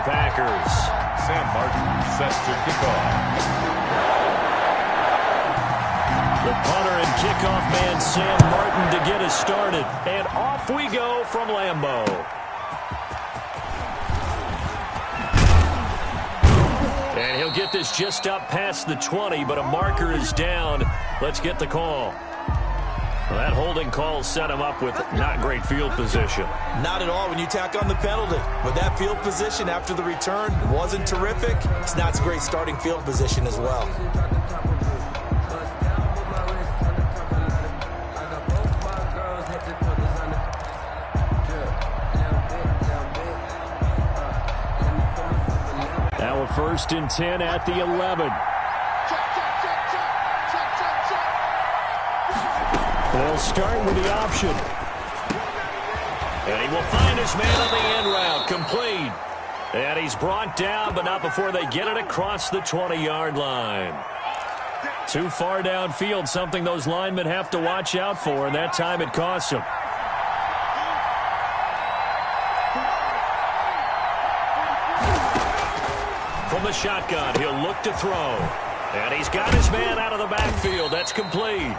Packers. Sam Martin set to kick off. The punter and kickoff man, Sam Martin, to get us started. And off we go from Lambeau. And he'll get this just up past the 20, but a marker is down. Let's get the call. Well, that holding call set him up with not great field position. Not at all when you tack on the penalty. But that field position after the return wasn't terrific. It's not a great starting field position as well. Now a 1st and 10 at the 11. They'll start with the option. And he will find his man on the end route. Complete. And he's brought down, but not before they get it across the 20-yard line. Too far downfield, something those linemen have to watch out for, and that time it costs them. From the shotgun, he'll look to throw. And he's got his man out of the backfield. That's complete.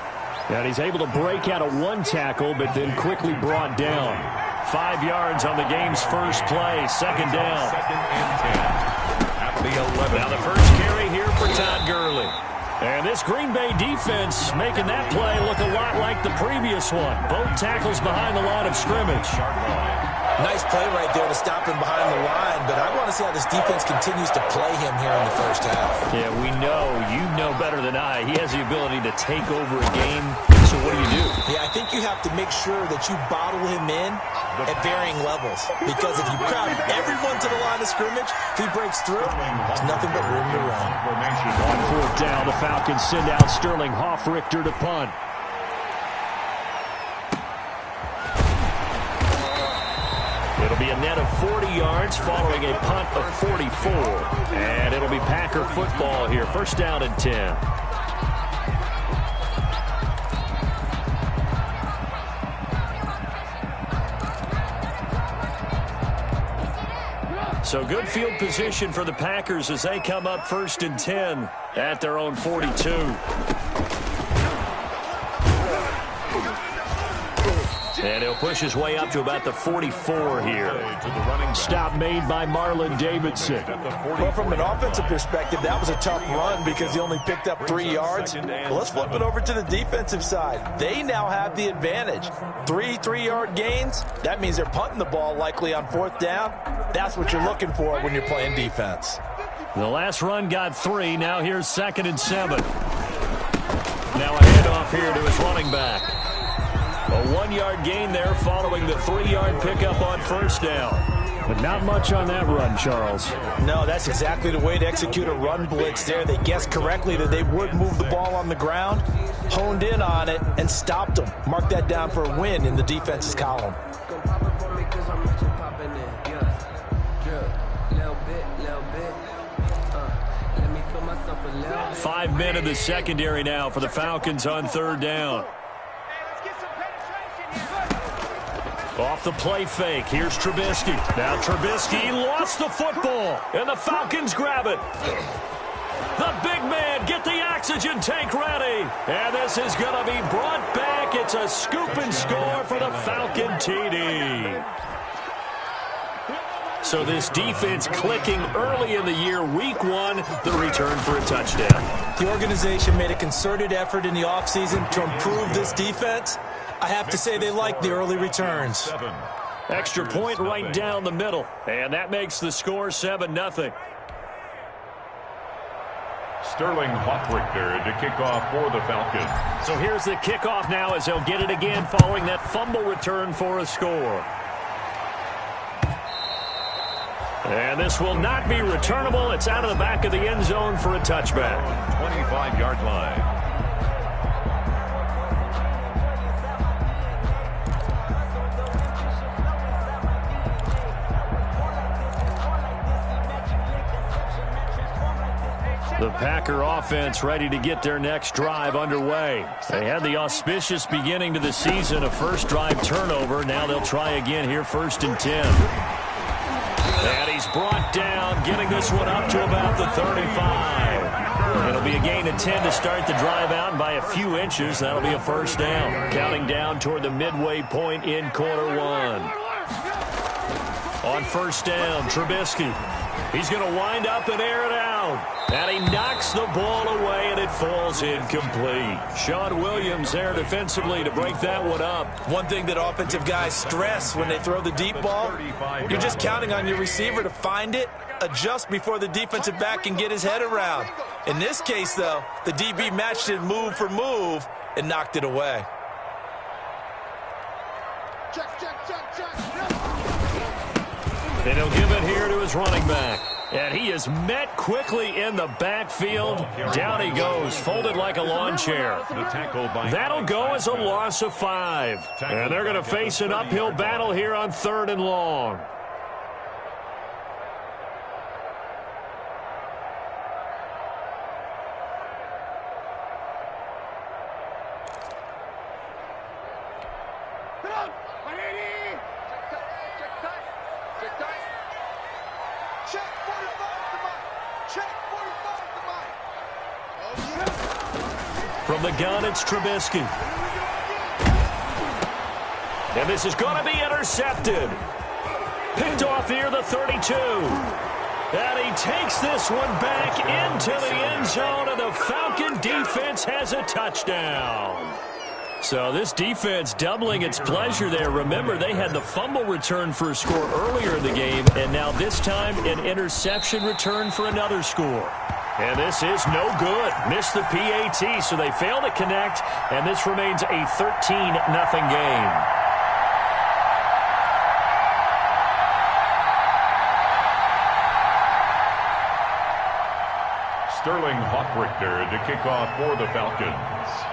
And he's able to break out of one tackle, but then quickly brought down. 5 yards on the game's first play. Second down. 2nd and 10 at the 11. Now the first carry here for Todd Gurley. And this Green Bay defense making that play look a lot like the previous one. Both tackles behind the line of scrimmage. Nice play right there to stop him behind the line, but I want to see how this defense continues to play him here in the first half. Yeah, we know. You know better than I. He has the ability to take over a game. So what do? Yeah, I think you have to make sure that you bottle him in at varying levels. Because if you crowd everyone to the line of scrimmage, if he breaks through, there's nothing but room to run. On 4th down, the Falcons send out Sterling Hoffrichter to punt. It'll be a net of 40 yards following a punt of 44. And it'll be Packer football here. 1st down and 10. So good field position for the Packers as they come up 1st and 10 at their own 42. And he'll push his way up to about the 44 here. Stop made by Marlon Davidson. Well, from an offensive perspective, that was a tough run because he only picked up 3 yards. Well, let's flip it over to the defensive side. They now have the advantage. 3 3-yard gains. That means they're punting the ball likely on 4th down. That's what you're looking for when you're playing defense. The last run got 3. Now here's 2nd and 7. Now a handoff here to his running back. A 1-yard gain there following the 3-yard pickup on 1st down. But not much on that run, Charles. No, that's exactly the way to execute a run blitz there. They guessed correctly that they would move the ball on the ground, honed in on it, and stopped them. Mark that down for a win in the defense's column. 5 men in the secondary now for the Falcons on 3rd down. Off the play fake, here's Trubisky. Now Trubisky lost the football, and the Falcons grab it. The big man, get the oxygen tank ready. And this is going to be brought back. It's a scoop and score for the Falcon TD. So this defense clicking early in the year, week 1, the return for a touchdown. The organization made a concerted effort in the offseason to improve this defense. I have to say they like the early returns. Extra point right down the middle, and that makes the score 7-0. Sterling Hoffrichter to kick off for the Falcons. So here's the kickoff now as they'll get it again following that fumble return for a score. And this will not be returnable. It's out of the back of the end zone for a touchback. 25-yard line. The Packer offense ready to get their next drive underway. They had the auspicious beginning to the season, a first drive turnover. Now they'll try again here, 1st and 10. And he's brought down down, getting this one up to about the 35. It'll be a gain of 10 to start the drive out, and by a few inches, that'll be a first down. Counting down toward the midway point in quarter one. On first down, Trubisky. He's going to wind up and air it out. And he knocks the ball away, and it falls incomplete. Sean Williams there defensively to break that one up. One thing that offensive guys stress when they throw the deep ball, you're just counting on your receiver to find it, adjust before the defensive back can get his head around. In this case, though, the DB matched it move for move and knocked it away. And he'll give it here to his running back. And he is met quickly in the backfield. Down he goes, folded like a lawn chair. That'll go as a loss of 5. And they're going to face an uphill battle here on 3rd and long. From the gun, it's Trubisky. And this is going to be intercepted. Picked off here, the 32. And he takes this one back into the end zone, and the Falcon defense has a touchdown. So this defense doubling its pleasure there. Remember, they had the fumble return for a score earlier in the game, and now this time an interception return for another score. And this is no good. Missed the PAT, so they fail to connect, and this remains a 13-0 game. Sterling Hockrichter to kick off for the Falcons.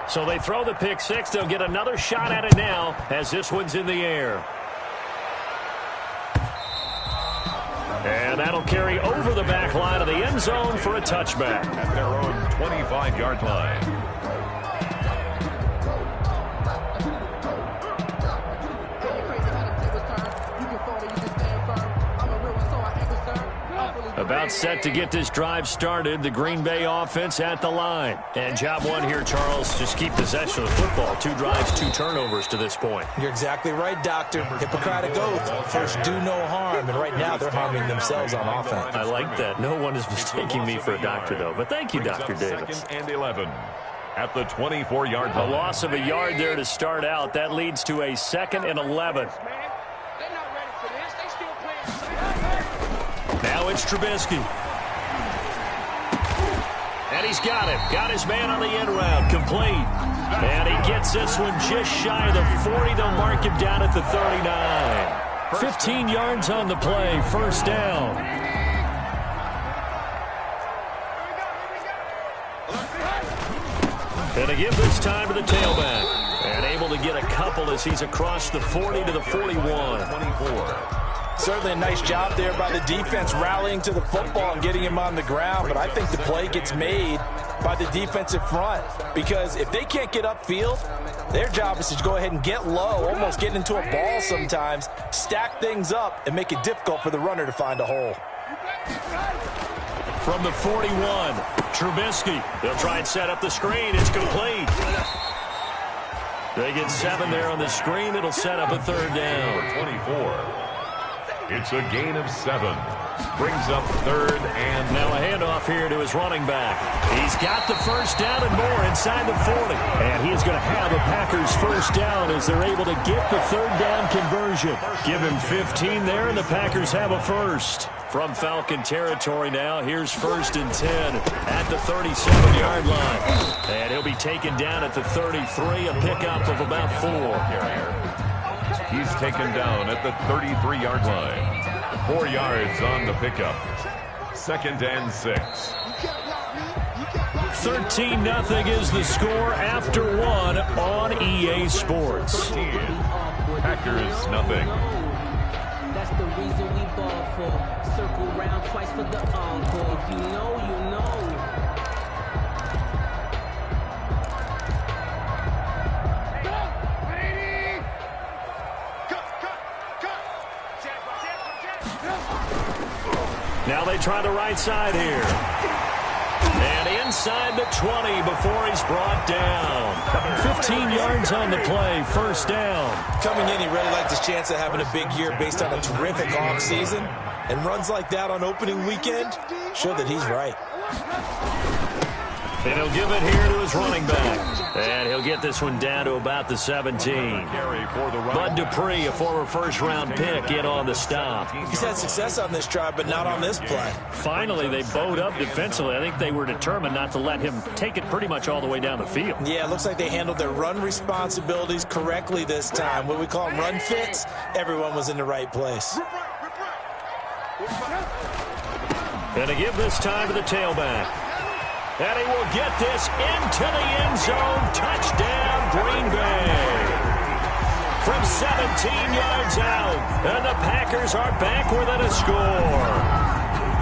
So they throw the pick six. They'll get another shot at it now as this one's in the air. And that'll carry over the back line of the end zone for a touchback. At their own 25-yard line. About set to get this drive started. The Green Bay offense at the line. And job one here, Charles, just keep possession of the football. 2 drives, 2 turnovers to this point. You're exactly right, Doctor. Hippocratic oath. First, do no harm. And right now, they're harming themselves on offense. I like that. No one is mistaking me for a doctor, though. But thank you, Dr. Davis. 2nd and 11 at the 24-yard line. A loss of a yard there to start out. That leads to a 2nd and 11. Now it's Trubisky. And he's got it. Got his man on the end route. Complete. And he gets this one just shy of the 40. They'll mark him down at the 39. 15 yards on the play. First down. And to give this time to the tailback. And able to get a couple as he's across the 40 to the 41. 24. Certainly a nice job there by the defense rallying to the football and getting him on the ground, but I think the play gets made by the defensive front because if they can't get upfield, their job is to go ahead and get low, almost get into a ball sometimes, stack things up, and make it difficult for the runner to find a hole. From the 41, Trubisky. They'll try and set up the screen. It's complete. They get 7 there on the screen. It'll set up a 3rd down. 24. It's a gain of 7. Brings up 3rd and... Now a handoff here to his running back. He's got the first down and more inside the 40. And he is going to have a Packers first down as they're able to get the 3rd down conversion. Give him 15 there, and the Packers have a first. From Falcon territory now, here's 1st and 10 at the 37-yard line. And he'll be taken down at the 33, a pickup of about 4. He's taken down at the 33-yard line. 4 yards on the pickup. 2nd and 6. 13-0 is the score after 1 on EA Sports. 13. Packers nothing. That's the reason we ball for. Circle round twice for the encore. If you know, you know. they try the right side here. And inside the 20 before he's brought down. 15 yards on the play, first down. Coming in, he really liked his chance of having a big year based on a terrific offseason. And runs like that on opening weekend show that he's right. And he'll give it here to his running back. And he'll get this one down to about the 17. Bud Dupree, a former first-round pick, in on the stop. He's had success on this drive, but not on this play. Finally, they bowed up defensively. I think they were determined not to let him take it pretty much all the way down the field. Yeah, it looks like they handled their run responsibilities correctly this time. What we call them run fits, everyone was in the right place. And to give this time to the tailback. And he will get this into the end zone. Touchdown, Green Bay. From 17 yards out. And the Packers are back within a score.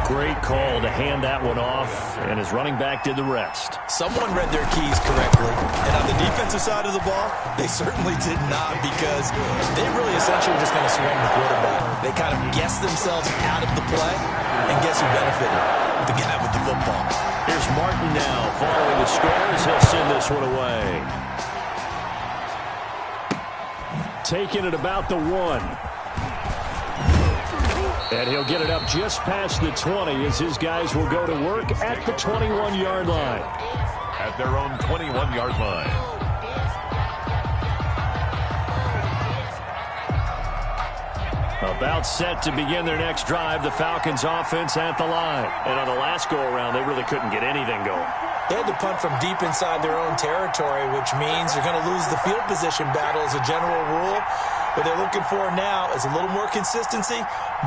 Great call to hand that one off. And his running back did the rest. Someone read their keys correctly. And on the defensive side of the ball, they certainly did not, because they really essentially were just going to swing the quarterback. They kind of guessed themselves out of the play. And guess who benefited? The guy with the football. Here's Martin now following the scores. He'll send this one away. Taking it about the 1. And he'll get it up just past the 20 as his guys will go to work at the 21-yard line. At their own 21-yard line. About set to begin their next drive, the Falcons offense at the line. And on the last go-around, they really couldn't get anything going. They had to punt from deep inside their own territory, which means you're going to lose the field position battle as a general rule. What they're looking for now is a little more consistency,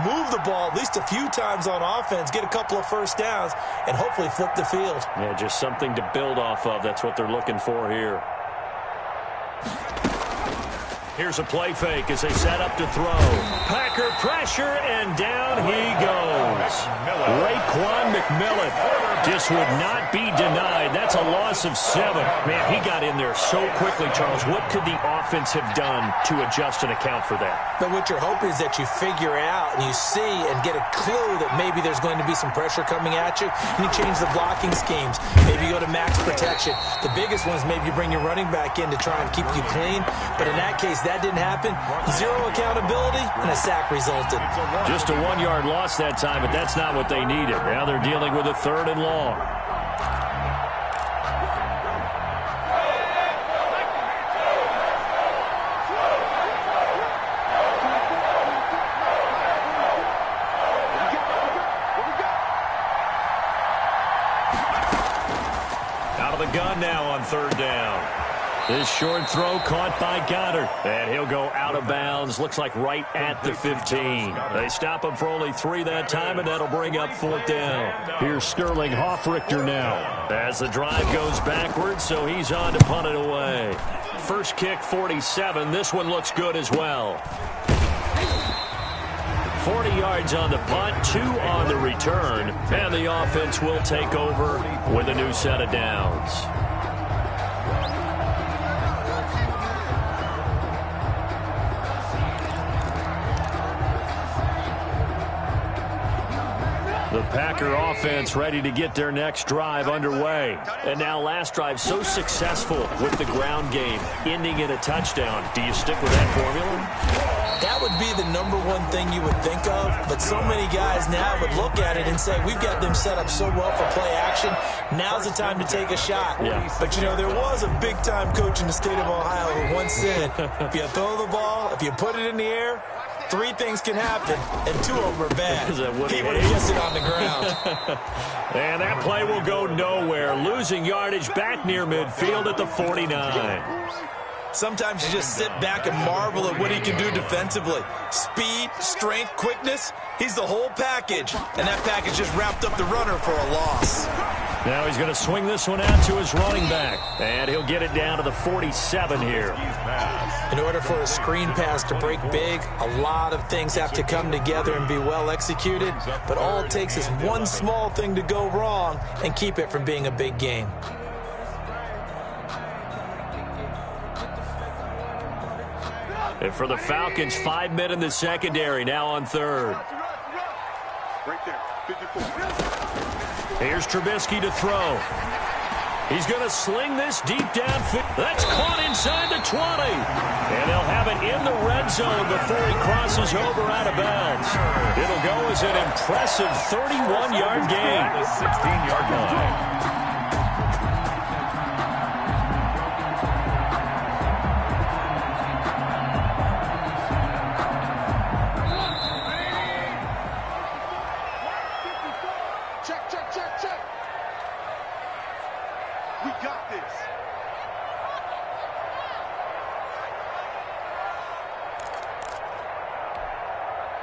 move the ball at least a few times on offense, get a couple of first downs, and hopefully flip the field. Yeah, just something to build off of. That's what they're looking for here. Here's a play fake as they set up to throw. Packer pressure, and down he goes. Raekwon McMillan just would not be denied. That's a loss of 7. Man, he got in there so quickly, Charles. What could the offense have done to adjust and account for that? But what you're hoping is that you figure out and you see and get a clue that maybe there's going to be some pressure coming at you, and you change the blocking schemes. Maybe you go to max protection. The biggest one is maybe you bring your running back in to try and keep you clean. But in that case, that didn't happen. Zero accountability, and a sack resulted. Just a 1-yard loss that time, but that's not what they needed. Now they're dealing with a 3rd and long. Out of the gun now on 3rd down. This short throw caught by Goddard. And he'll go out of bounds. Looks like right at the 15. They stop him for only 3 that time, and that'll bring up 4th down. Here's Sterling Hoffrichter now. As the drive goes backwards, so he's on to punt it away. First kick, 47. This one looks good as well. 40 yards on the punt, 2 on the return. And the offense will take over with a new set of downs. The Packer offense ready to get their next drive underway. And now last drive so successful with the ground game, ending in a touchdown. Do you stick with that formula? That would be the #1 thing you would think of, but so many guys now would look at it and say, we've got them set up so well for play action, now's the time to take a shot. Yeah. But, you know, there was a big-time coach in the state of Ohio who once said, if you throw the ball, if you put it in the air, 3 things can happen, and 2 of them are bad. He would have just it on the ground. And that play will go nowhere, losing yardage back near midfield at the 49. Sometimes you just sit back and marvel at what he can do defensively. Speed, strength, quickness, he's the whole package. And that package just wrapped up the runner for a loss. Now he's going to swing this one out to his running back. And he'll get it down to the 47 here. In order for a screen pass to break big, a lot of things have to come together and be well executed. But all it takes is one small thing to go wrong and keep it from being a big game. And for the Falcons, 5 men in the secondary now on 3rd. Right there. Here's Trubisky to throw. He's going to sling this deep downfield. That's caught inside the 20. And they'll have it in the red zone before he crosses over out of bounds. It'll go as an impressive 31-yard gain. The 16-yard line.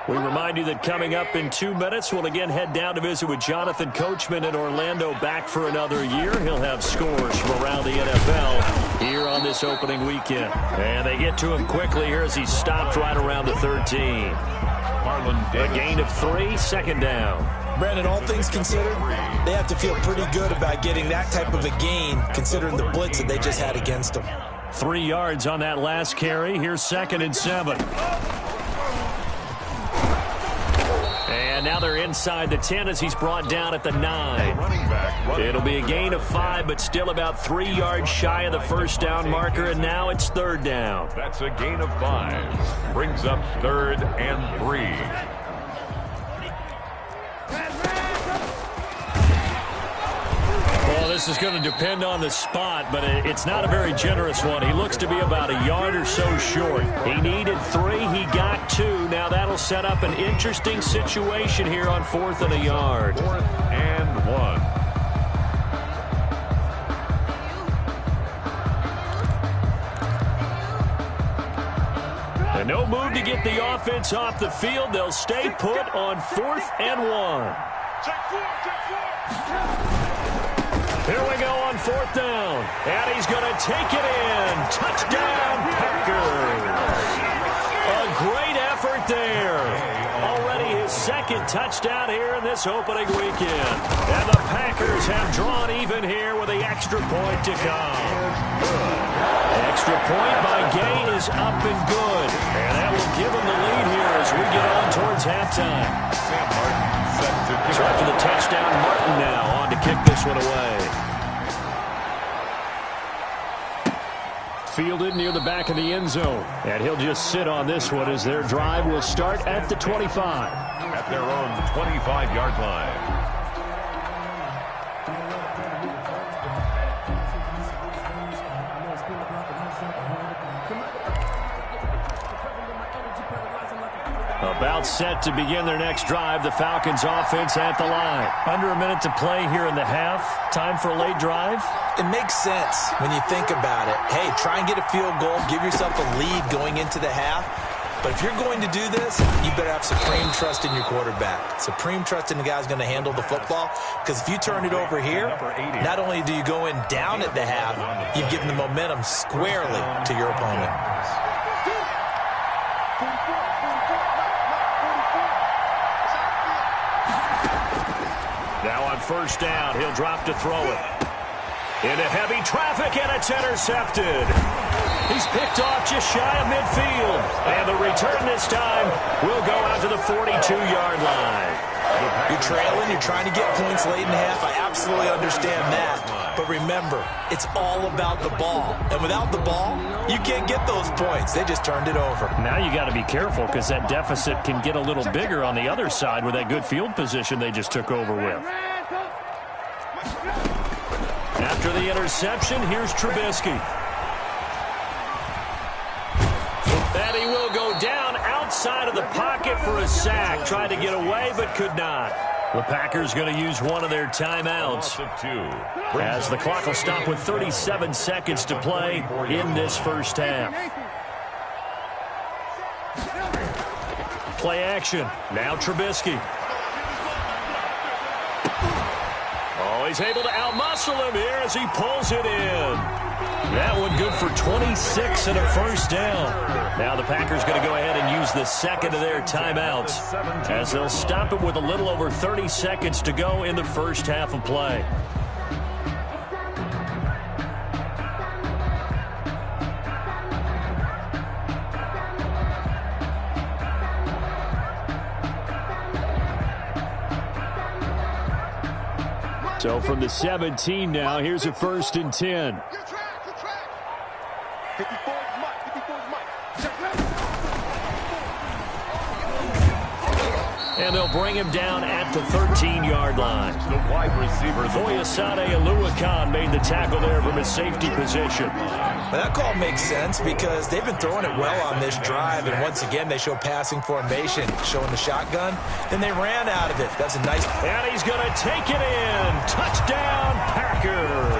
We remind you that coming up in 2 minutes, we'll again head down to visit with Jonathan Coachman in Orlando, back for another year. He'll have scores from around the NFL here on this opening weekend. And they get to him quickly here as he's stopped right around the 13. A gain of 3, second down. Brandon, all things considered, they have to feel pretty good about getting that type of a gain, considering the blitz that they just had against them. 3 yards on that last carry. Here's 2nd and 7. And now they're inside the 10 as he's brought down at the 9. It'll be a gain of 5, but still about 3 yards shy of the first down marker, and now it's 3rd down. That's a gain of 5. Brings up 3rd and 3. Well, this is going to depend on the spot, but it's not a very generous one. He looks to be about a yard or so short. He needed 3. He got 2. Now that'll set up an interesting situation here on 4th and a yard. 4th and 1. And no move to get the offense off the field. They'll stay put on 4th and 1. Here we go on 4th down. And he's going to take it in. Touchdown, Packers. A great effort there. Already his 2nd touchdown here in this opening weekend. And the Packers have drawn even here with the extra point to come. Extra point by Gay is up and good. And that will give him the lead here as we get on towards halftime. Sam Martin set to kick. So after the touchdown, Martin now on to kick this one away. Fielded near the back of the end zone. And he'll just sit on this one as their drive will start at the 25. At their own 25-yard line. About set to begin their next drive. The Falcons offense at the line. Under a minute to play here in the half. Time for a late drive. It makes sense when you think about it. Hey, try and get a field goal. Give yourself a lead going into the half. But if you're going to do this, you better have supreme trust in your quarterback. Supreme trust in the guy who's going to handle the football. Because if you turn it over here, not only do you go in down at the half, you've given the momentum squarely to your opponent. Now on 1st down, he'll drop to throw it. Into heavy traffic, and it's intercepted. He's picked off just shy of midfield. And the return this time will go out to the 42-yard line. You're trailing, you're trying to get points late in half. I absolutely understand that. But remember, it's all about the ball. And without the ball, you can't get those points. They just turned it over. Now you got to be careful because that deficit can get a little bigger on the other side with that good field position they just took over with. After the interception, here's Trubisky. And he will go down outside of the pocket for a sack. Tried to get away, but could not. The Packers going to use one of their timeouts as the clock will stop with 37 seconds to play in this first half. Play action. Now Trubisky. Oh, he's able to outmuscle him here as he pulls it in. That one good for 26 and a first down. Now the Packers going to go ahead and use the 2nd of their timeouts as they'll stop it with a little over 30 seconds to go in the first half of play. So from the 17 now, here's a 1st and 10. Good track, good track. 54 is Mike, 54 is Mike. And they'll bring him down at the 13-yard line. The wide receiver. Foyesade Aluakan made the tackle there from his safety position. But that call makes sense because they've been throwing it well on this drive, and once again they show passing formation, showing the shotgun. Then they ran out of it. That's a nice. And he's going to take it in. Touchdown, Packers.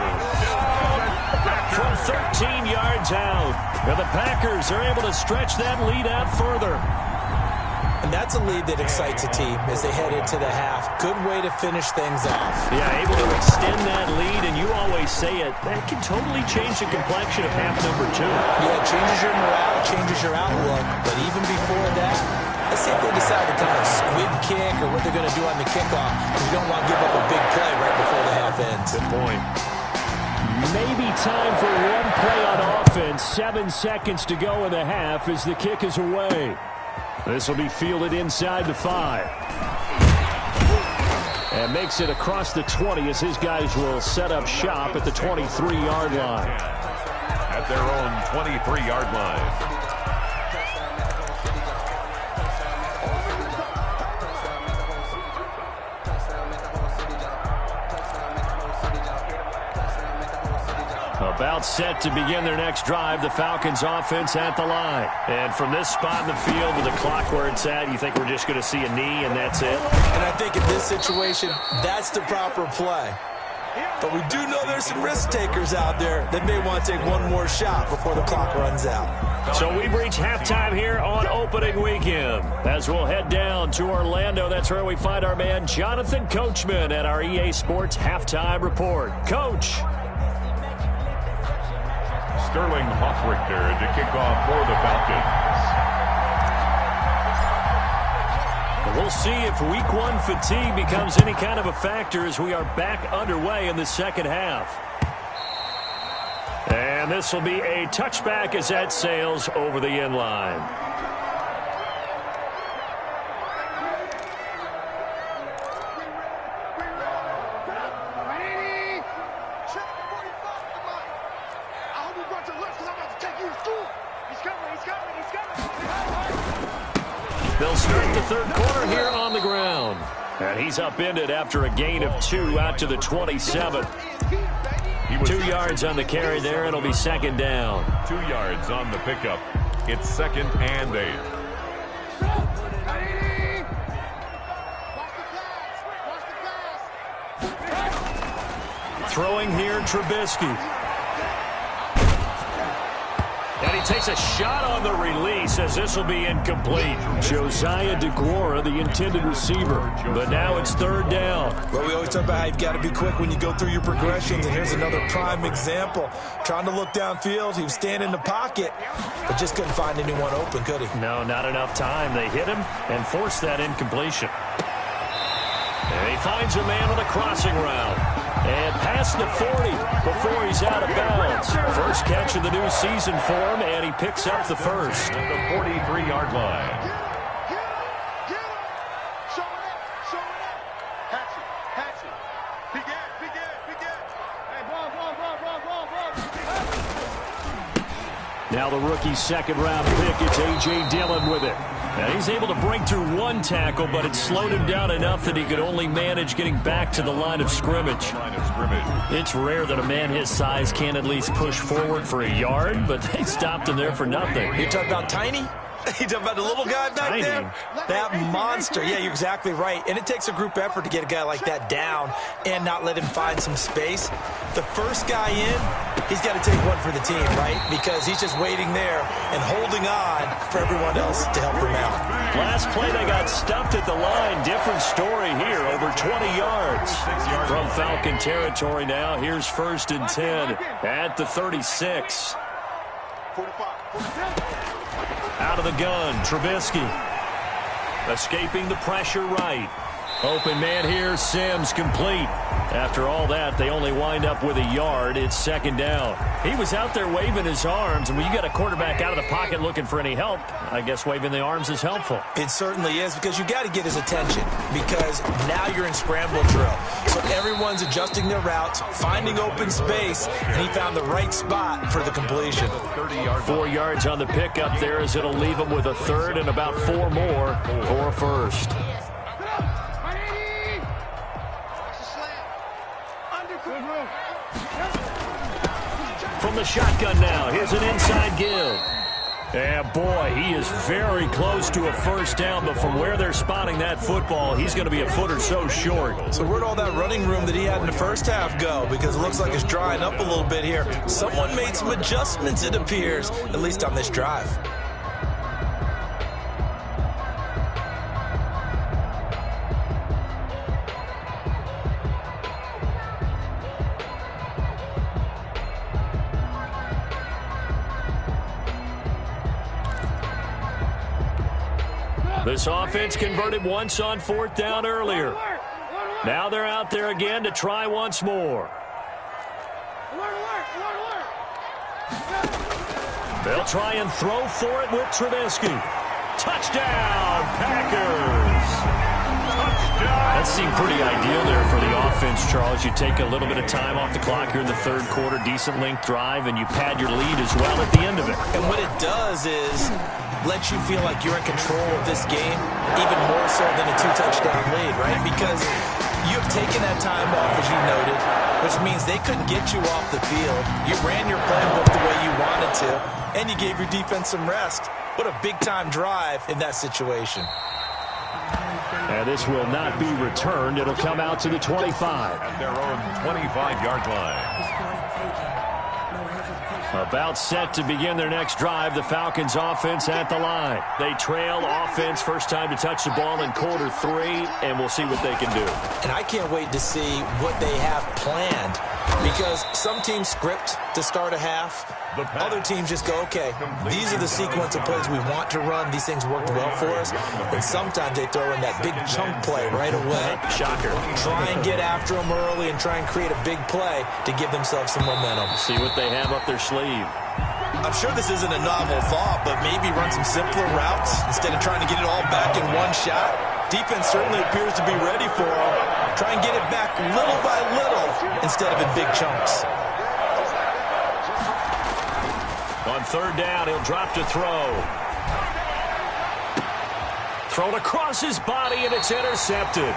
From 13 yards out. Now the Packers are able to stretch that lead out further. And that's a lead that excites a team as they head into the half. Good way to finish things off. Yeah, able to extend that lead, and you always say it, that can totally change the complexion of half number 2. Yeah, it changes your morale, changes your outlook. But even before that, let's see if they decide to kind of squib kick or what they're going to do on the kickoff, because you don't want to give up a big play right before the half ends. Good point. Maybe time for one play on offense. 7 seconds to go in the half as the kick is away. This will be fielded inside the 5. And makes it across the 20 as his guys will set up shop at the 23-yard line. At their own 23-yard line. About set to begin their next drive, the Falcons offense at the line. And from this spot in the field with the clock where it's at, you think we're just going to see a knee and that's it? And I think in this situation, that's the proper play. But we do know there's some risk takers out there that may want to take one more shot before the clock runs out. So we've reached halftime here on opening weekend. As we'll head down to Orlando, that's where we find our man Jonathan Coachman at our EA Sports Halftime Report. Coach. Sterling Hoffrichter to kick off for the Falcons. We'll see if week 1 fatigue becomes any kind of a factor as we are back underway in the second half. And this will be a touchback as that sails over the end line. They'll start the third quarter here on the ground. And he's upended after a gain of 2 out to the 27. 2 yards on the carry there. It'll be second down. 2 yards on the pickup. It's 2nd and 8. Throwing here, Trubisky. And he takes a shot on the release as this will be incomplete. Josiah DeGuara, the intended receiver. But now it's third down. Well, we always talk about how you've got to be quick when you go through your progressions, and here's another prime example. Trying to look downfield, he was standing in the pocket, but just couldn't find anyone open, could he? No, not enough time. They hit him and forced that incompletion. And he finds a man on the crossing route. And past the 40 before he's out of bounds. First catch of the new season for him, and he picks up the first. At the 43-yard line. Get him! Show it up! Show it up! Hatch it! Hatch it! Big Ed! Big Ed! Big Ed! Hey, run! Now the rookie's second-round pick, it's A.J. Dillon with it. And he's able to break through one tackle, but it slowed him down enough that he could only manage getting back to the line of scrimmage. It's rare that a man his size can at least push forward for a yard, but they stopped him there for nothing. You talking about Tiny? You talking about the little guy back there? That monster. Yeah, you're exactly right. And it takes a group effort to get a guy like that down and not let him find some space. The first guy in, he's got to take one for the team, right? Because he's just waiting there and holding on for everyone else to help him out. Last play, they got stuffed at the line. Different story here, over 20 yards. From Falcon territory now, here's 1st and 10 at the 36. 45. Out of the gun, Trubisky. Escaping the pressure right. Open man here, Sims complete. After all that, they only wind up with a yard. It's second down. He was out there waving his arms, and when you got a quarterback out of the pocket looking for any help, I guess waving the arms is helpful. It certainly is, because you got to get his attention, because now you're in scramble drill. So everyone's adjusting their routes, finding open space, and he found the right spot for the completion. 4 yards on the pickup there, as it'll leave him with a third and about 4 more for a first. From the shotgun now, here's an inside give. And boy, he is very close to a first down, but from where they're spotting that football, he's going to be a foot or so short. So where'd all that running room that he had in the first half go? Because it looks like it's drying up a little bit here. Someone made some adjustments, it appears, at least on this drive. This offense converted once on fourth down earlier. Now they're out there again to try once more. They'll try and throw for it with Trubisky. Touchdown, Packers! That seemed pretty ideal there for the offense, Charles. You take a little bit of time off the clock here in the third quarter, decent length drive, and you pad your lead as well at the end of it. And what it does is let you feel like you're in control of this game, even more so than a 2-touchdown lead, right? Because you have taken that time off, as you noted, which means they couldn't get you off the field. You ran your playbook the way you wanted to, and you gave your defense some rest. What a big-time drive in that situation. And this will not be returned. It'll come out to the 25. At their own 25-yard line. About set to begin their next drive. The Falcons offense at the line. They trail offense, first time to touch the ball in quarter 3, and we'll see what they can do. And I can't wait to see what they have planned, because some teams script to start a half. Other teams just go, okay, these are the sequence of plays we want to run. These things worked well for us. And sometimes they throw in that big chunk play right away. Shocker. Try and get after them early and try and create a big play to give themselves some momentum. See what they have up their sleeve. I'm sure this isn't a novel thought, but maybe run some simpler routes instead of trying to get it all back in one shot. Defense certainly appears to be ready for them. Try and get it back little by little instead of in big chunks. On third down, he'll drop to throw. Thrown across his body, and it's intercepted.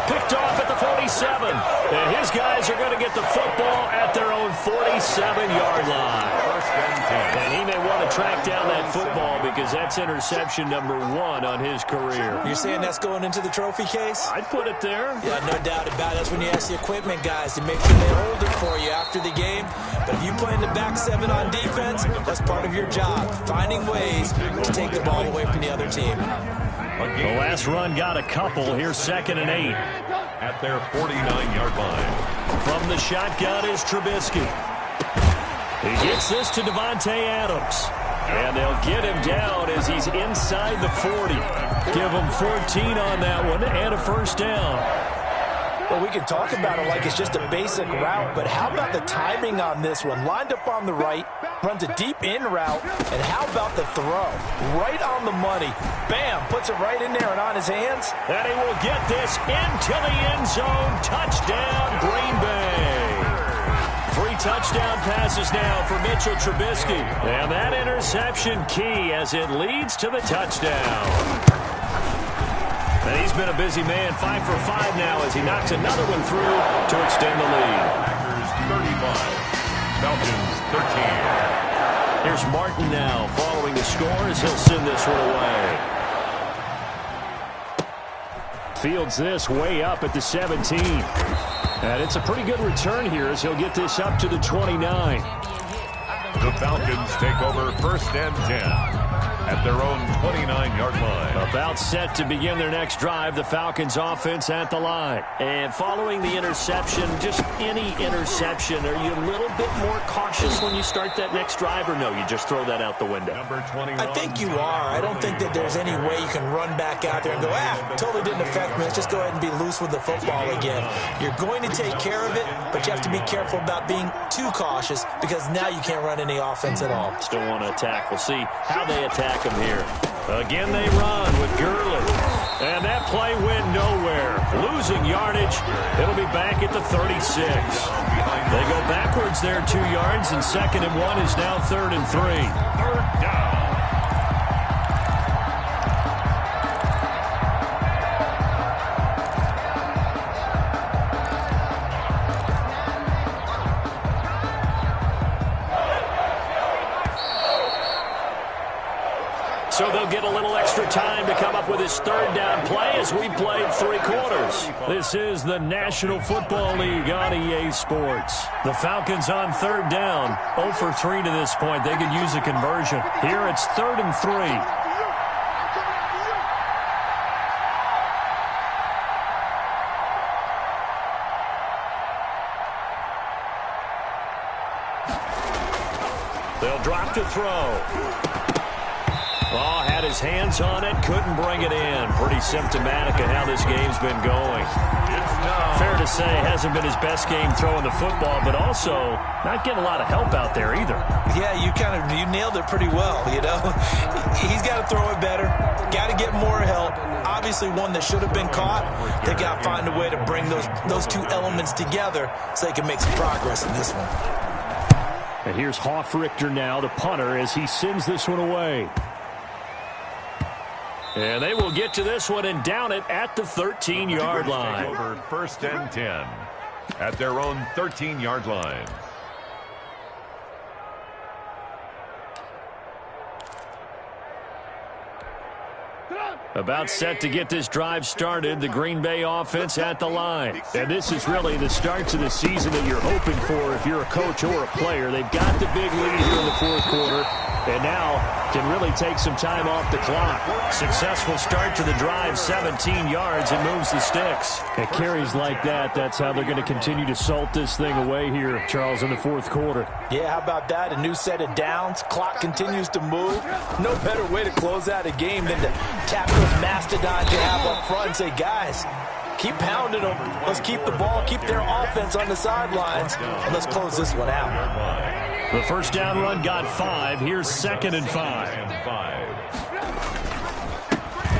Picked off at the 47. And his guys are going to get the football at their own 47-yard line. And he may want to track down that football because that's interception number 1 on his career. You're saying that's going into the trophy case? I'd put it there. Yeah, no doubt about it. That's when you ask the equipment guys to make sure they hold it for you after the game. But if you play in the back 7 on defense, that's part of your job, finding ways to take the ball away from the other team. The last run got a couple. Here's 2nd and 8. At their 49-yard line. From the shotgun is Trubisky. He gets this to Devontae Adams. And they'll get him down as he's inside the 40. Give him 14 on that one and a first down. Well, we can talk about it like it's just a basic route, but how about the timing on this one? Lined up on the right, runs a deep in route, and how about the throw? Right on the money. Bam, puts it right in there and on his hands. And he will get this into the end zone. Touchdown, Green Bay. 3 touchdown passes now for Mitchell Trubisky. And that interception key as it leads to the touchdown. And he's been a busy man, 5 for 5 now as he knocks another one through to extend the lead. Packers 35, Falcons 13. Here's Martin now following the score as he'll send this one away. Fields this way up at the 17. And it's a pretty good return here as he'll get this up to the 29. The Falcons take over 1st and 10. at their own 29-yard line. About set to begin their next drive, the Falcons offense at the line. And following the interception, just any interception, are you a little bit more cautious when you start that next drive, or no, you just throw that out the window? Number 21. I think you are. I don't think that there's any way you can run back out there and go, totally didn't affect me. Let's just go ahead and be loose with the football again. You're going to take care of it, but you have to be careful about being too cautious because now you can't run any offense at all. Still want to attack. We'll see how they attack him here. Again, they run with Gurley. And that play went nowhere. Losing yardage. It'll be back at the 36. They go backwards there 2 yards, and 2nd and 1 is now 3rd and 3. 3rd down. So they'll get a little extra time to come up with his 3rd down play as we played 3 quarters. This is the National Football League on EA Sports. The Falcons on 3rd down. 0 for 3 to this point. They could use a conversion. Here it's 3rd and 3. They'll drop to throw. Oh, had his hands on it, couldn't bring it in. Pretty symptomatic of how this game's been going. Fair to say, hasn't been his best game throwing the football, but also not getting a lot of help out there either. Yeah, you nailed it pretty well, you know. He's got to throw it better, got to get more help. Obviously one that should have been caught. They got to find a way to bring those two elements together so they can make some progress in this one. And here's Hoffrichter now, the punter, as he sends this one away. And they will get to this one and down it at the 13-yard line. Over 1st and 10 at their own 13-yard line. About set to get this drive started, the Green Bay offense at the line. And this is really the start to the season that you're hoping for if you're a coach or a player. They've got the big lead here in the 4th quarter, and now can really take some time off the clock. Successful start to the drive, 17 yards, and moves the sticks. At carries like that, that's how they're going to continue to salt this thing away here, Charles, in the 4th quarter. Yeah, how about that? A new set of downs. Clock continues to move. No better way to close out a game than to tap those mastodons you have up front and say, guys, keep pounding them. Let's keep the ball, keep their offense on the sidelines, and let's close this one out. The 1st down run got 5. Here's 2nd and 5.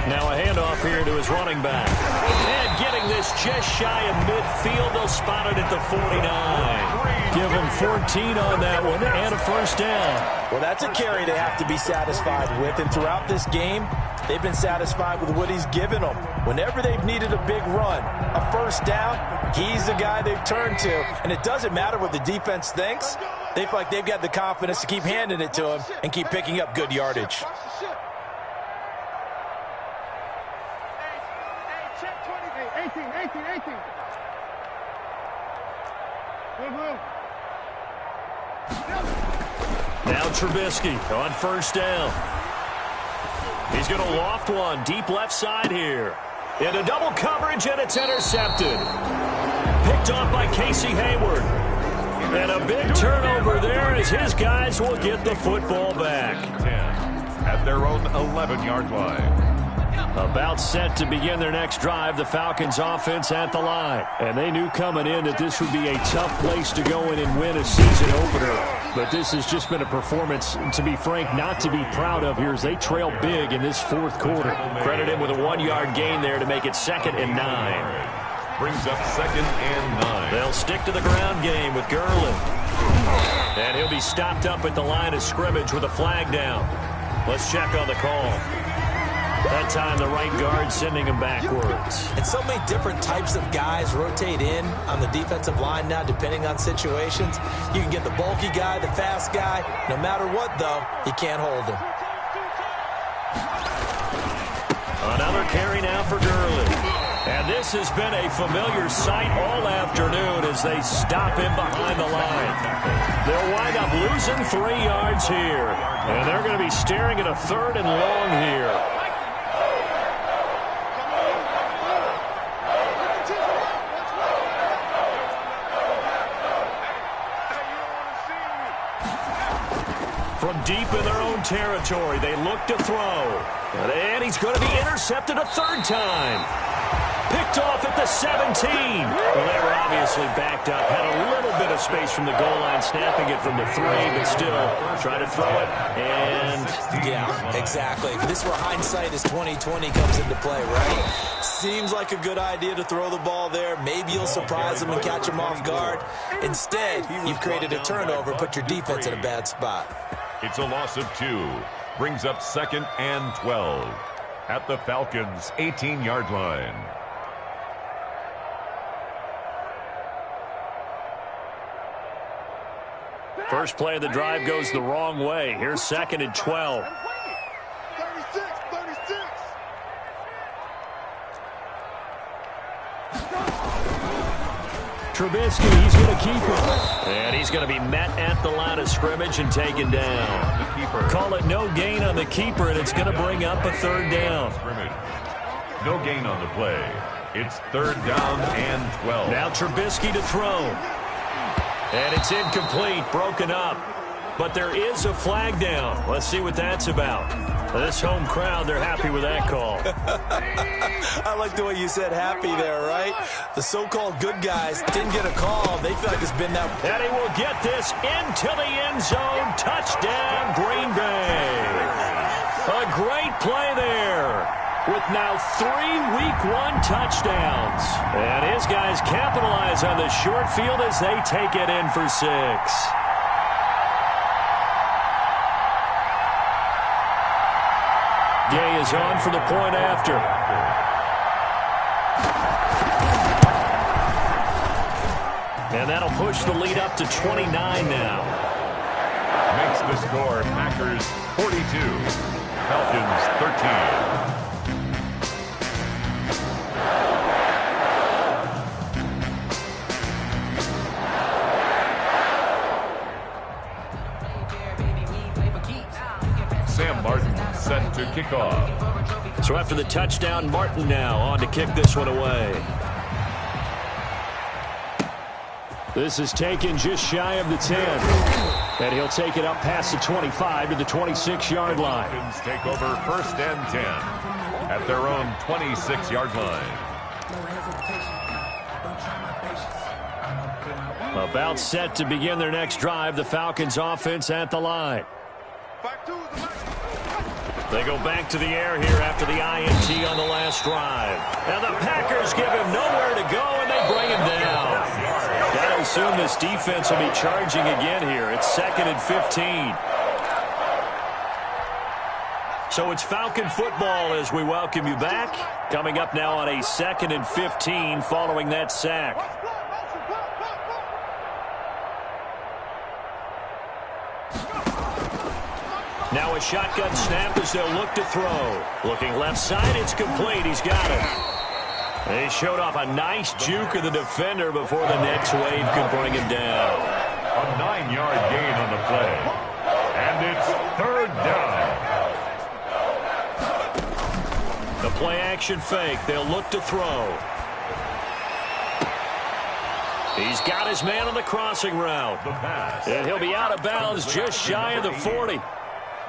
Now a handoff here to his running back. And getting this just shy of midfield. They'll spot it at the 49. Give him 14 on that one and a 1st down. Well, that's a carry they have to be satisfied with. And throughout this game, they've been satisfied with what he's given them. Whenever they've needed a big run, a 1st down, he's the guy they've turned to. And it doesn't matter what the defense thinks. They feel like they've got the confidence to keep handing it to him and keep picking up good yardage. Now Trubisky on 1st down. He's going to loft one deep left side here. Into double coverage, and it's intercepted. Picked off by Casey Hayward. And a big turnover there as his guys will get the football back. 10 at their own 11-yard line. About set to begin their next drive, the Falcons offense at the line. And they knew coming in that this would be a tough place to go in and win a season opener. But this has just been a performance, to be frank, not to be proud of here as they trail big in this 4th quarter. Credit him with a 1-yard gain there to make it 2nd and 9. Brings up 2nd and 9. They'll stick to the ground game with Gurley. And he'll be stopped up at the line of scrimmage with a flag down. Let's check on the call. That time the right guard sending him backwards. And so many different types of guys rotate in on the defensive line now depending on situations. You can get the bulky guy, the fast guy. No matter what, though, you can't hold him. Another carry now for Gurley. And this has been a familiar sight all afternoon as they stop him behind the line. They'll wind up losing 3 yards here. And they're going to be staring at a 3rd and long here. From deep in their own territory, they look to throw. And he's going to be intercepted a 3rd time. Picked off at the 17. Well, they were obviously backed up. Had a little bit of space from the goal line, snapping it from the 3, but still trying to throw it. And yeah, exactly. This is where hindsight is 20/20 comes into play, right? Seems like a good idea to throw the ball there. Maybe you'll surprise them and catch them off guard. Instead, you've created a turnover, put your defense in a bad spot. It's a loss of 2. Brings up 2nd and 12 at the Falcons' 18-yard line. First play of the drive goes the wrong way. Here's 2nd and 12. 36, 36. Trubisky, he's going to keep it. And he's going to be met at the line of scrimmage and taken down. The keeper. Call it no gain on the keeper, and it's going to bring up a 3rd down. No gain on the play. It's 3rd down and 12. Now Trubisky to throw. And it's incomplete, broken up. But there is a flag down. Let's see what that's about. This home crowd, they're happy with that call. I like the way you said happy there, right? The so-called good guys didn't get a call. They feel like it's been that. And he will get this into the end zone. Touchdown, Green Bay. A great play there. With now 3 Week 1 touchdowns. And his guys capitalize on the short field as they take it in for 6. Gay is on for the point after. And that'll push the lead up to 29 now. Makes the score Packers 42, Falcons 13. Sam Martin set to kick off. So after the touchdown, Martin now on to kick this one away. This is taken just shy of the 10. And he'll take it up past the 25 to the 26-yard line. Falcons take over 1st and 10 at their own 26-yard line. About set to begin their next drive, the Falcons offense at the line. They go back to the air here after the INT on the last drive. And the Packers give him nowhere to go, and they bring him down. Gotta assume this defense will be charging again here. It's 2nd and 15. So it's Falcon football as we welcome you back. Coming up now on a 2nd and 15 following that sack. Now a shotgun snap as they'll look to throw. Looking left side, it's complete. He's got it. And he showed off a nice juke of the defender before the next wave could bring him down. A 9-yard gain on the play. And it's 3rd down. The play action fake. They'll look to throw. He's got his man on the crossing route. The pass. And he'll be out of bounds just shy of the 40.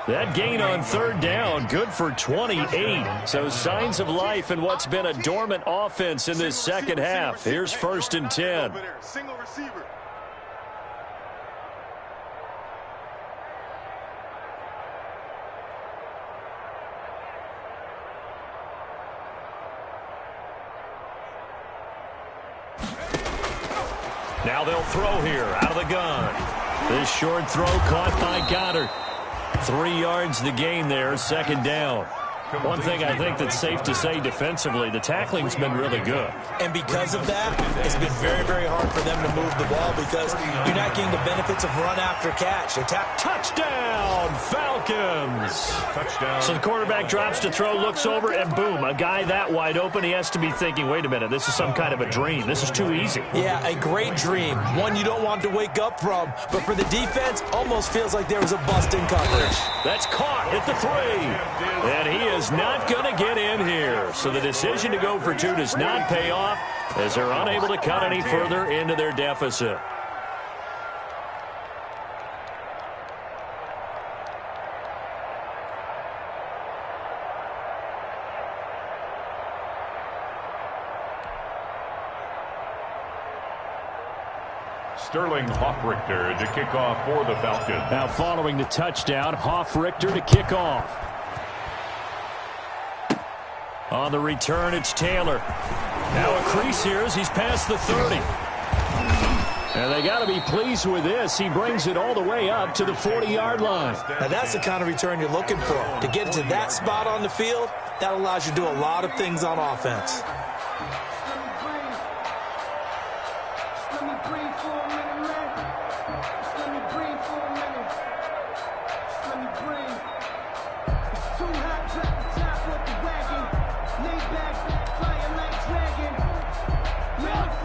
That gain on 3rd down, good for 28. So signs of life in what's been a dormant offense in this second half. Here's 1st and 10. Single receiver. Now they'll throw here out of the gun. This short throw caught by Goddard. 3 yards the gain there, 2nd down. One thing I think that's safe to say defensively, the tackling's been really good. And because of that, it's been very, very hard for them to move the ball because you're not getting the benefits of run after catch. Touchdown, Falcons! Touchdown. So the quarterback drops to throw, looks over, and boom, a guy that wide open, he has to be thinking, wait a minute, this is some kind of a dream. This is too easy. Yeah, a great dream. One you don't want to wake up from. But for the defense, almost feels like there was a bust in coverage. That's caught at the 3. And he is not going to get in here. So the decision to go for 2 does not pay off as they're unable to cut any further into their deficit. Sterling Hoffrichter to kick off for the Falcons. Now following the touchdown, Hoffrichter to kick off. On the return, it's Taylor. Now a crease here as he's past the 30. And they got to be pleased with this. He brings it all the way up to the 40-yard line. Now that's the kind of return you're looking for. To get into that spot on the field, that allows you to do a lot of things on offense.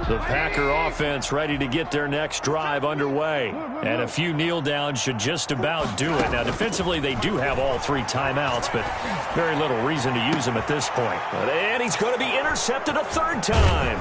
The Packer offense ready to get their next drive underway. And a few kneel downs should just about do it. Now, defensively, they do have all 3 timeouts, but very little reason to use them at this point. And he's going to be intercepted a 3rd time.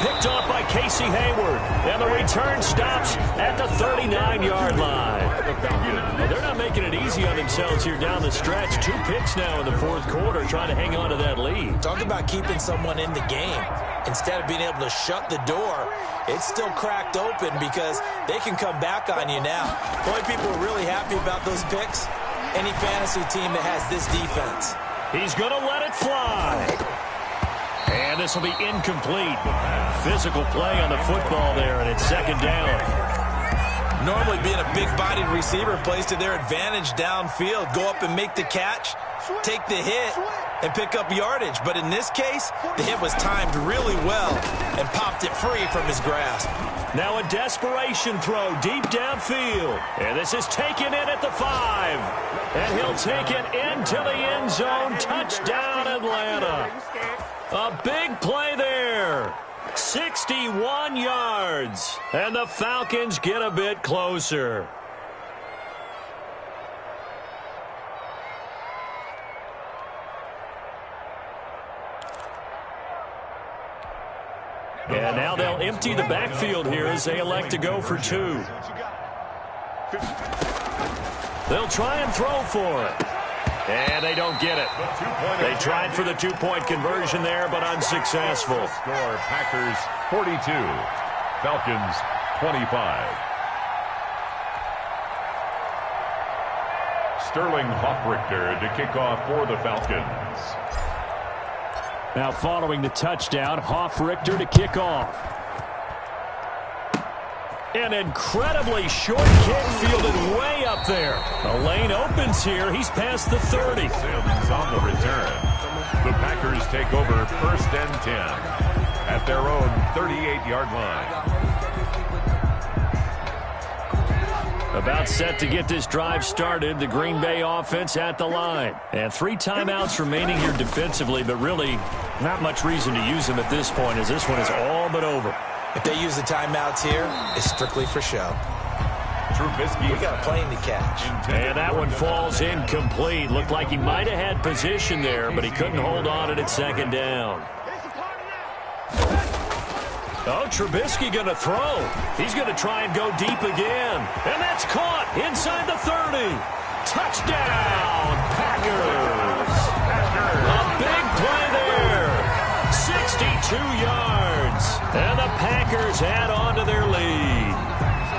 Picked off by Casey Hayward. And the return stops at the 39-yard line. Well, they're not making it easy on themselves here down the stretch. 2 picks now in the 4th quarter trying to hang on to that lead. Talk about keeping someone in the game. Instead of being able to shut the door, it's still cracked open because they can come back on you now. The only people who are really happy about those picks, any fantasy team that has this defense. He's going to let it fly. And this will be incomplete. Physical play on the football there, and it's 2nd down. Normally being a big-bodied receiver plays to their advantage downfield. Go up and make the catch, take the hit, and pick up yardage. But in this case, the hit was timed really well and popped it free from his grasp. Now a desperation throw deep downfield. And this is taken in at the 5. And he'll take it into the end zone. Touchdown, Atlanta. A big play there. 61 yards. And the Falcons get a bit closer. And now they'll empty the backfield here as they elect to go for 2. They'll try and throw for it. And they don't get it. They tried for the 2-point conversion there, but unsuccessful. Score Packers 42, Falcons 25. Sterling Hoffrichter to kick off for the Falcons. Now following the touchdown, Hoffrichter to kick off. An incredibly short kick fielded way up there. The lane opens here. He's past the 30. Sims on the return. The Packers take over 1st and 10 at their own 38-yard line. About set to get this drive started. The Green Bay offense at the line. And 3 timeouts remaining here defensively, but really not much reason to use them at this point as this one is all but over. If they use the timeouts here, it's strictly for show. Trubisky. We got a plane to catch. And that one falls incomplete. Looked like he might have had position there, but he couldn't hold on it at 2nd down. Oh, Trubisky going to throw. He's going to try and go deep again. And that's caught inside the 30. Touchdown, Packers. A big play there. 62 yards. And the Packers add on to their lead.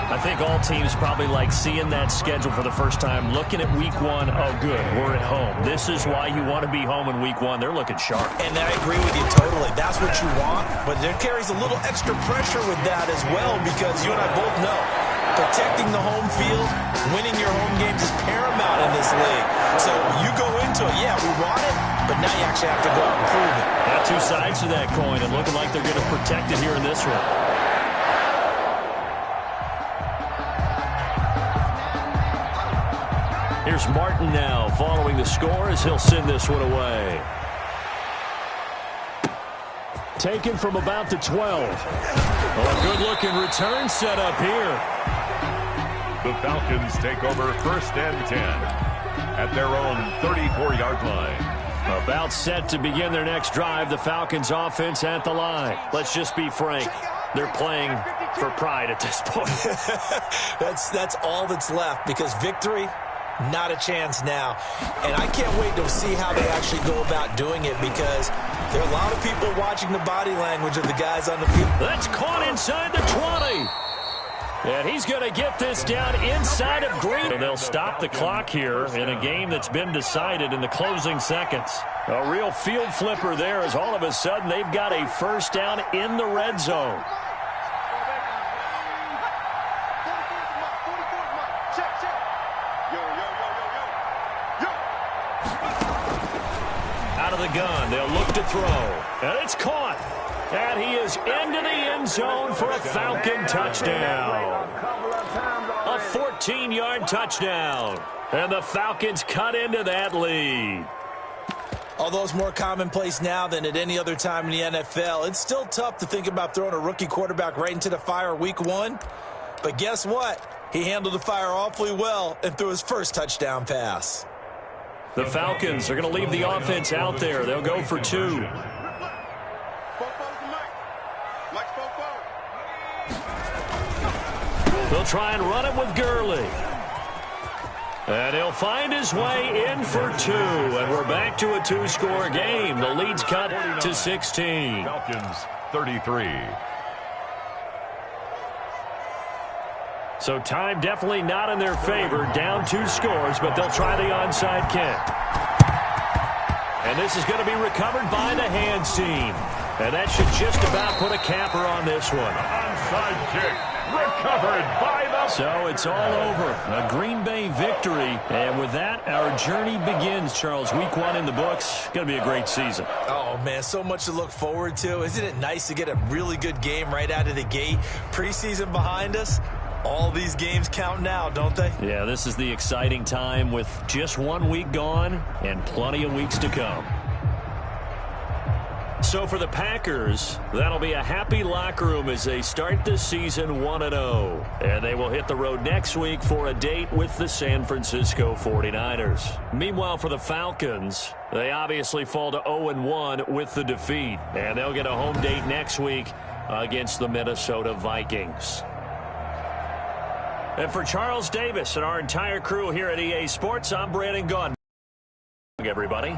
I think all teams probably like seeing that schedule for the first time, looking at week 1. Oh, good, we're at home. This is why you want to be home in week 1. They're looking sharp. And I agree with you totally. That's what you want, but there carries a little extra pressure with that as well because you and I both know protecting the home field, winning your home games is paramount in this league. So you go into it, yeah, we want it, but now you actually have to go out and prove it. Got two sides to that coin, and looking like they're going to protect it here in this one. Here's Martin now following the score as he'll send this one away. Taken from about the 12. Oh, a good-looking return set up here. The Falcons take over 1st and 10 at their own 34-yard line. About set to begin their next drive. The Falcons offense at the line. Let's just be frank. They're playing for pride at this point. That's all that's left, because victory, not a chance now. And I can't wait to see how they actually go about doing it, because there are a lot of people watching the body language of the guys on the field. That's caught inside the 20. And he's going to get this down inside of Green. So they'll stop the clock here in a game that's been decided in the closing seconds. A real field flipper there, as all of a sudden they've got a first down in the red zone. Out of the gun, they'll look to throw. And it's caught. And he is into the end zone for a Falcon touchdown. A 14-yard touchdown. And the Falcons cut into that lead. Although it's more commonplace now than at any other time in the NFL, it's still tough to think about throwing a rookie quarterback right into the fire week 1. But guess what? He handled the fire awfully well and threw his first touchdown pass. The Falcons are going to leave the offense out there. They'll go for 2. They'll try and run it with Gurley. And he'll find his way in for 2. And we're back to a 2-score game. The lead's cut to 16. Falcons 33. So time definitely not in their favor. Down 2 scores, but they'll try the onside kick. And this is going to be recovered by the hands team. And that should just about put a capper on this one. Onside kick recovered by the... So it's all over. A Green Bay victory. And with that, our journey begins, Charles. Week 1 in the books. Going to be a great season. Oh, man, so much to look forward to. Isn't it nice to get a really good game right out of the gate? Preseason behind us. All these games count now, don't they? Yeah, this is the exciting time with just 1 week gone and plenty of weeks to come. So for the Packers, that'll be a happy locker room as they start this season 1-0. And they will hit the road next week for a date with the San Francisco 49ers. Meanwhile, for the Falcons, they obviously fall to 0-1 with the defeat. And they'll get a home date next week against the Minnesota Vikings. And for Charles Davis and our entire crew here at EA Sports, I'm Brandon Gaudin. Everybody.